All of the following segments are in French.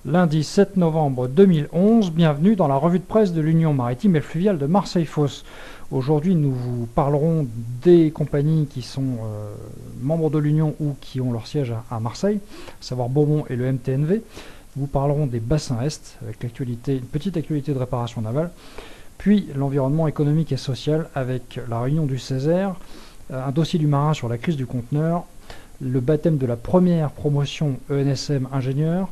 Lundi 7 novembre 2011, bienvenue dans la revue de presse de l'Union maritime et fluviale de Marseille-Fos. Aujourd'hui, nous vous parlerons des compagnies qui sont membres de l'Union ou qui ont leur siège à Marseille, à savoir Beaumont et le MTNV. Nous vous parlerons des bassins Est, avec une petite actualité de réparation navale, puis l'environnement économique et social avec la réunion du Césaire, un dossier du marin sur la crise du conteneur, le baptême de la première promotion ENSM ingénieur,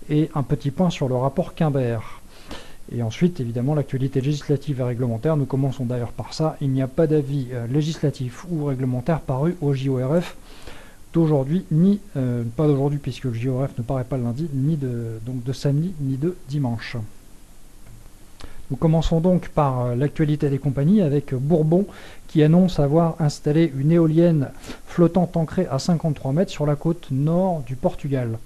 et un petit point sur le rapport Quimbert. Et ensuite, évidemment, l'actualité législative et réglementaire. Nous commençons d'ailleurs par ça. Il n'y a pas d'avis législatif ou réglementaire paru au JORF d'aujourd'hui, pas d'aujourd'hui puisque le JORF ne paraît pas le lundi, donc de samedi, ni de dimanche. Nous commençons donc par l'actualité des compagnies avec Bourbon qui annonce avoir installé une éolienne flottante ancrée à 53 mètres sur la côte nord du Portugal.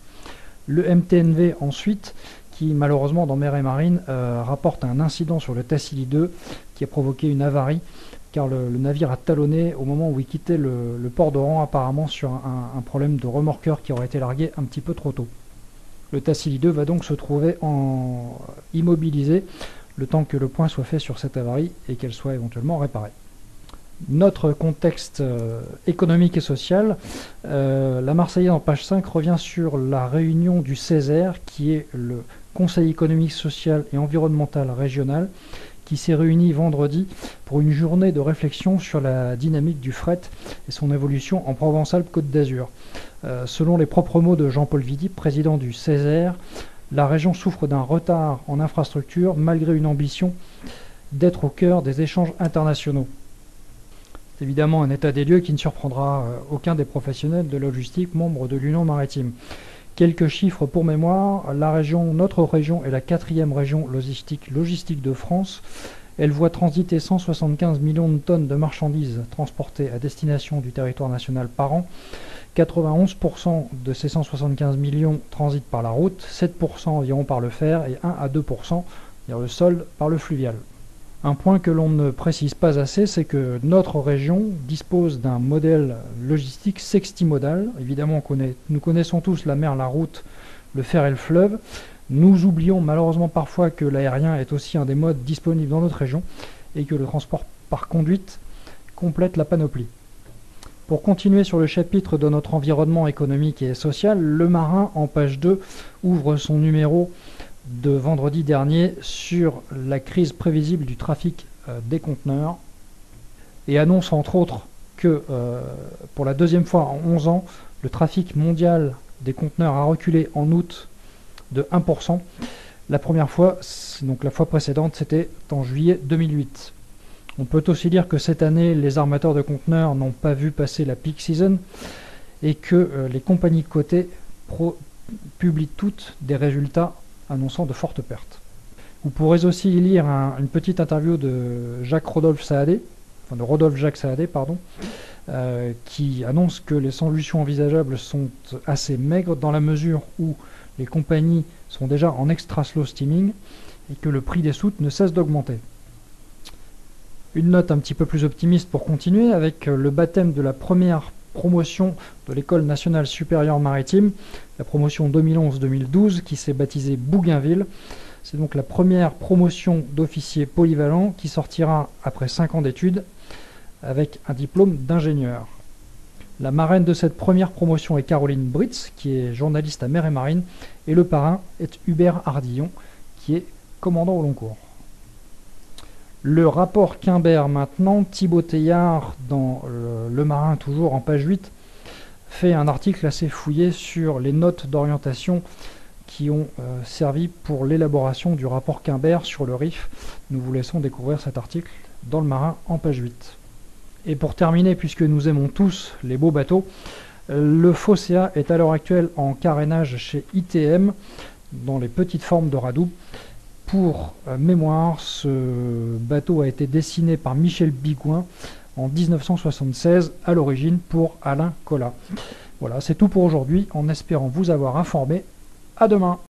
Le MTNV ensuite, qui malheureusement dans Mer et Marine rapporte un incident sur le Tassili 2 qui a provoqué une avarie car le navire a talonné au moment où il quittait le port d'Oran apparemment sur un problème de remorqueur qui aurait été largué un petit peu trop tôt. Le Tassili 2 va donc se trouver immobilisé le temps que le point soit fait sur cette avarie et qu'elle soit éventuellement réparée. Notre contexte économique et social, la Marseillaise en page 5 revient sur la réunion du Césaire, qui est le Conseil économique, social et environnemental régional, qui s'est réuni vendredi pour une journée de réflexion sur la dynamique du fret et son évolution en Provence-Alpes-Côte d'Azur. Selon les propres mots de Jean-Paul Vidy, président du Césaire, la région souffre d'un retard en infrastructure malgré une ambition d'être au cœur des échanges internationaux. Évidemment un état des lieux qui ne surprendra aucun des professionnels de logistique membres de l'Union maritime. Quelques chiffres pour mémoire, notre région est la 4e région logistique de France. Elle voit transiter 175 millions de tonnes de marchandises transportées à destination du territoire national par an. 91% de ces 175 millions transitent par la route, 7% environ par le fer et 1 à 2%, c'est-à-dire le sol, par le fluvial. Un point que l'on ne précise pas assez, c'est que notre région dispose d'un modèle logistique sextimodal. Évidemment, nous connaissons tous la mer, la route, le fer et le fleuve. Nous oublions malheureusement parfois que l'aérien est aussi un des modes disponibles dans notre région et que le transport par conduite complète la panoplie. Pour continuer sur le chapitre de notre environnement économique et social, Le Marin, en page 2, ouvre son numéro de vendredi dernier sur la crise prévisible du trafic des conteneurs et annonce entre autres que pour la deuxième fois en 11 ans, le trafic mondial des conteneurs a reculé en août de 1%. La première fois, donc la fois précédente, c'était en juillet 2008. On peut aussi dire que cette année, les armateurs de conteneurs n'ont pas vu passer la peak season et que les compagnies cotées publient toutes des résultats annonçant de fortes pertes. Vous pourrez aussi y lire une petite interview de Rodolphe Jacques Saadé, qui annonce que les solutions envisageables sont assez maigres dans la mesure où les compagnies sont déjà en extra slow steaming et que le prix des soutes ne cesse d'augmenter. Une note un petit peu plus optimiste pour continuer avec le baptême de la première promotion de l'École nationale supérieure maritime, la promotion 2011-2012 qui s'est baptisée Bougainville. C'est donc la première promotion d'officier polyvalent qui sortira après 5 ans d'études avec un diplôme d'ingénieur. La marraine de cette première promotion est Caroline Britz, qui est journaliste à Mer et Marine, et le parrain est Hubert Hardillon, qui est commandant au long cours. Le rapport Quimbert maintenant, Thibaut Teillard dans Le Marin, toujours en page 8, fait un article assez fouillé sur les notes d'orientation qui ont servi pour l'élaboration du rapport Quimbert sur le RIF. Nous vous laissons découvrir cet article dans Le Marin en page 8. Et pour terminer, puisque nous aimons tous les beaux bateaux, le Phocéa est à l'heure actuelle en carénage chez ITM dans les petites formes de radoub. Pour mémoire, ce bateau a été dessiné par Michel Bigouin en 1976, à l'origine pour Alain Collat. Voilà, c'est tout pour aujourd'hui, en espérant vous avoir informé. À demain!